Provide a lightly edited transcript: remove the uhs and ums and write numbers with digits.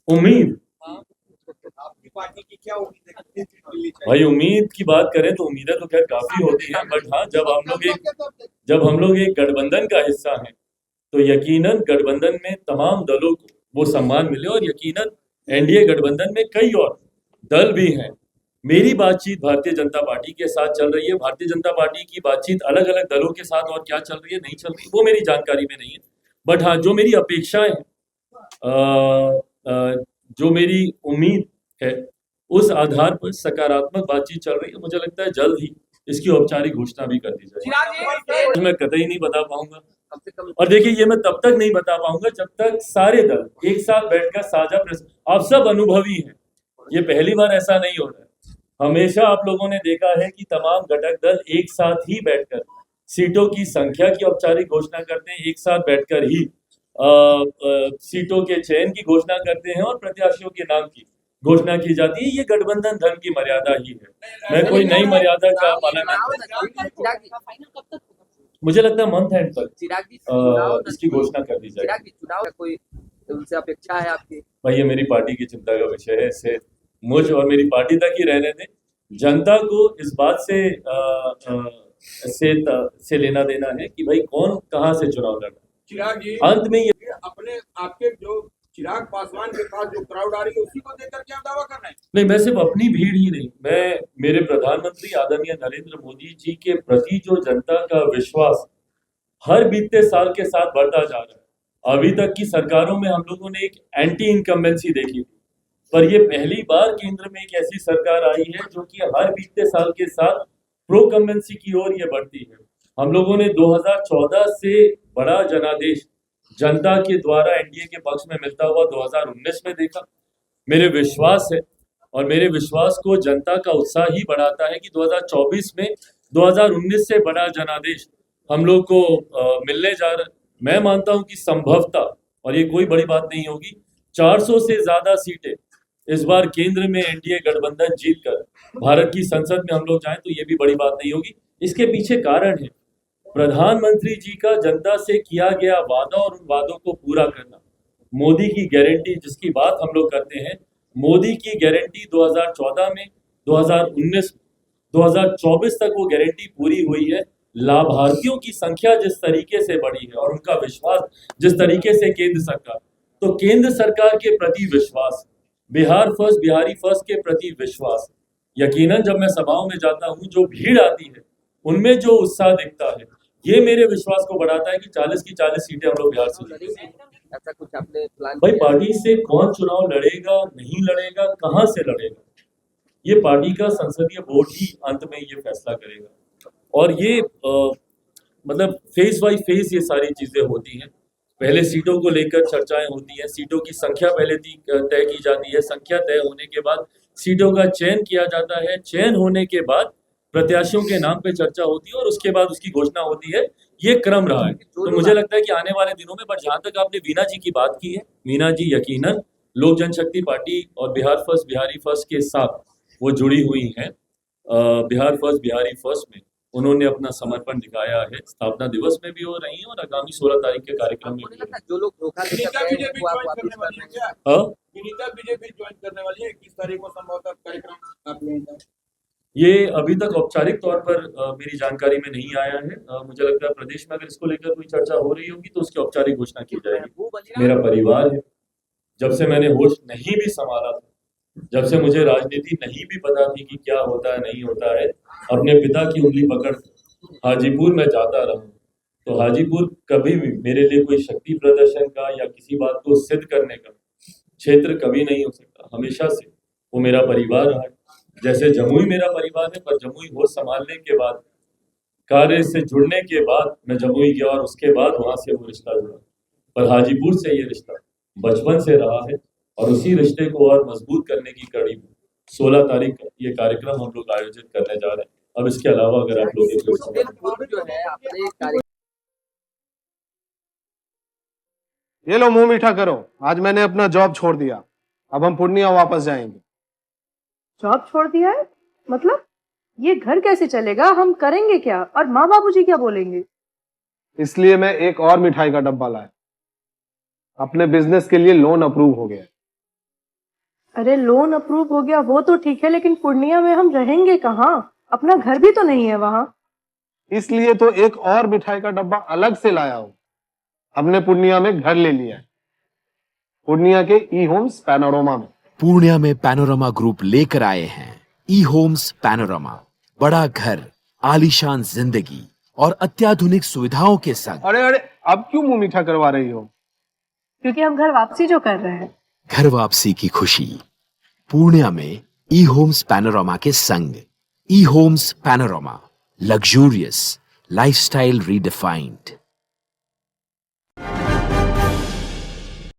उम्मीद, आपकी पार्टी की क्या उम्मीद है, कितनी सीट मिलनी चाहिए? भाई उम्मीद की बात करें तो उम्मीदें तो खैर काफी होती हैं, बट हाँ जब हम लोग एक गठबंधन का हिस्सा हैं तो यकीनन गठबंधन में तमाम दलों को वो सम्मान मिले, और यकीनन एनडीए गठबंधन में कई और दल भी हैं। मेरी बातचीत भारतीय जनता पार्टी के साथ चल रही है। भारतीय जनता पार्टी की बातचीत अलग अलग दलों के साथ और क्या चल रही है नहीं चल रही वो मेरी जानकारी में नहीं है। बट हाँ, जो मेरी अपेक्षाएं हैं, जो मेरी उम्मीद है, उस आधार पर सकारात्मक बातचीत चल रही है। मुझे लगता है जल्द ही इसकी औपचारिक घोषणा भी कर दी जाएगी। मैं कतई नहीं बता पाऊंगा, और देखिए ये मैं तब तक नहीं बता पाऊंगा जब तक सारे दल एक साथ बैठकर साझा प्रेस, आप सब अनुभवी हैं, ये पहली बार ऐसा नहीं हो रहा है। हमेशा आप लोगों ने देखा है कि तमाम घटक दल एक साथ ही बैठकर सीटों की संख्या की औपचारिक घोषणा करते हैं, एक साथ बैठकर ही सीटों के चयन की घोषणा करते हैं और प्रत्याशियों के नाम की घोषणा की जाती है। ये गठबंधन धर्म की मर्यादा ही है। मैं कोई नई मर्यादा का पालन नहीं, मुझे लगता है मंथ एंड तक इसकी घोषणा कर दी जाएगी। चुनाव कोई उनसे अपेक्षा है आपकी? भाई ये मेरी पार्टी की चिंता का विषय है, इससे मुझ और मेरी पार्टी तक ही रहने दें। जनता को इस बात से लेना देना है कि भाई कौन कहाँ से चुनाव लड़ रहा है। चिराग जी, अंत में ये अपने आपके जो चिराग पासवान के पास जो क्राउड आ रही है उसी को देखकर क्या दावा कर रहे हैं? नहीं, मैं सिर्फ अपनी भीड़ ही नहीं, मैं मेरे प्रधानमंत्री आदरणीय नरेंद्र मोदी जी के प्रति जो जनता का विश्वास हर बीतते साल के साथ बढ़ता जा रहा है। अभी तक की सरकारों में हम लोगों ने एक एंटी इनकम्बेंसी देखी थी, पर ये पहली बार केंद्र में एक ऐसी सरकार आई है जो कि हर बीतते साल के साथ प्रो कम्बेंसी की ओर ये बढ़ती है। हम लोगों ने 2014 से बड़ा जनादेश जनता के द्वारा एनडीए के पक्ष में मिलता हुआ 2019 में देखा। मेरे विश्वास है, और मेरे विश्वास को जनता का उत्साह ही बढ़ाता है कि 2024 में 2019 से बड़ा जनादेश हम लोग को मिलने जा रहा है। मैं मानता हूं कि संभवतः, और ये कोई बड़ी बात नहीं होगी, 400 से ज्यादा सीटें इस बार केंद्र में एनडीए गठबंधन जीतकर भारत की संसद में हम लोग जाएं तो ये भी बड़ी बात नहीं होगी। इसके पीछे कारण है प्रधानमंत्री जी का जनता से किया गया वादा और उन वादों को पूरा करना। मोदी की गारंटी जिसकी बात हम लोग करते हैं, मोदी की गारंटी 2014 में, 2019 में, 2024 तक वो गारंटी पूरी हुई है। लाभार्थियों की संख्या जिस तरीके से बढ़ी है और उनका विश्वास जिस तरीके से केंद्र सरकार के प्रति विश्वास, बिहार फर्स्ट बिहारी फर्स्ट के प्रति विश्वास, यकीनन जब मैं सभाओं में जाता हूं जो भीड़ आती है उनमें जो उत्साह दिखता है, ये मेरे विश्वास को बढ़ाता है कि 40 की 40 सीटें हम लोग बिहार से जीतेंगे। ऐसा कुछ आपने प्लान भाई पार्टी से कौन चुनाव लड़ेगा नहीं लड़ेगा, कहां से लड़ेगा, ये पार्टी का संसदीय बोर्ड ही अंत में ये फैसला करेगा। और ये मतलब फेज बाई फेज ये सारी चीजें होती हैं। पहले सीटों को लेकर चर्चाएं होती हैं, सीटों की संख्या पहले तय की जाती है, संख्या तय होने के बाद सीटों का चयन किया जाता है, चयन होने के बाद प्रत्याशियों के नाम पे चर्चा होती है और उसके बाद उसकी घोषणा होती है। ये क्रम रहा है। तो मुझे लगता है कि आने वाले दिनों में, बट जहां तक आपने वीना जी की बात की है, वीना जी यकीनन लोक जनशक्ति पार्टी और बिहार फर्स्ट बिहारी फर्स्ट के साथ वो जुड़ी हुई हैं। बिहार फर्स्ट बिहारी फर्स्ट में उन्होंने अपना समर्पण दिखाया है, स्थापना दिवस में भी हो रही है और आगामी 16 तारीख के कार्यक्रम में भी। जो लोग धोखा विनीता बीजेपी ज्वाइन करने वाली है क्या? हाँ, विनीता बीजेपी ज्वाइन करने वाली है, 21 तारीख को संभवतः कार्यक्रम आप लेंगे? ये अभी तक औपचारिक तौर पर मेरी जानकारी में नहीं आया है। मुझे लगता है प्रदेश में अगर इसको लेकर कोई चर्चा हो रही होगी तो उसकी औपचारिक घोषणा की जाएगी। मेरा परिवार है, जब से मैंने होश नहीं भी संभाला था, जब से मुझे राजनीति नहीं भी पता थी कि क्या होता है नहीं होता है, अपने पिता की उंगली पकड़ हाजीपुर में जाता रहा। तो हाजीपुर कभी भी मेरे लिए कोई शक्ति प्रदर्शन का या किसी बात को सिद्ध करने का क्षेत्र कभी नहीं हो सकता। हमेशा से वो मेरा परिवार रहा है। जैसे जमुई मेरा परिवार है, पर जमुई होश संभालने के बाद, कार्य से जुड़ने के बाद मैं जमुई गया और उसके बाद वहां से वो रिश्ता जुड़ा। पर हाजीपुर से ये रिश्ता बचपन से रहा है और उसी रिश्ते को और मजबूत करने की कड़ी 16 तारीख का ये कार्यक्रम हम लोग आयोजित करने जा रहे हैं। अब इसके अलावा अगर आप लोग जो है आपने ये लो मुंह मीठा करो, आज मैंने अपना जॉब छोड़ दिया, अब हम पूर्णिया वापस जाएंगे। जॉब छोड़ दिया है? मतलब ये घर कैसे चलेगा, हम करेंगे क्या, और माँ बाबूजी क्या बोलेंगे? इसलिए मैं एक और मिठाई का डब्बा लाया। अपने बिजनेस के लिए लोन अप्रूव हो गया। अरे लोन अप्रूव हो गया वो तो ठीक है, लेकिन पूर्णिया में हम रहेंगे कहाँ? अपना घर भी तो नहीं है वहाँ। इसलिए तो एक और मिठाई का डब्बा अलग से लाया हूं। हमने पूर्णिया में घर ले लिया है, पूर्णिया के ई होम्स पैनोरमा में। पूर्णिया में पैनोरमा ग्रुप लेकर आए हैं ई होम्स पैनोरमा, बड़ा घर, आलीशान जिंदगी और अत्याधुनिक सुविधाओं के संग। अरे अरे, अब क्यों मुंह मीठा करवा रही हो? क्योंकि हम घर वापसी जो कर रहे हैं। घर वापसी की खुशी पूर्णिया में ई होम्स पैनोरमा के संग। E homes panorama, luxurious lifestyle redefined.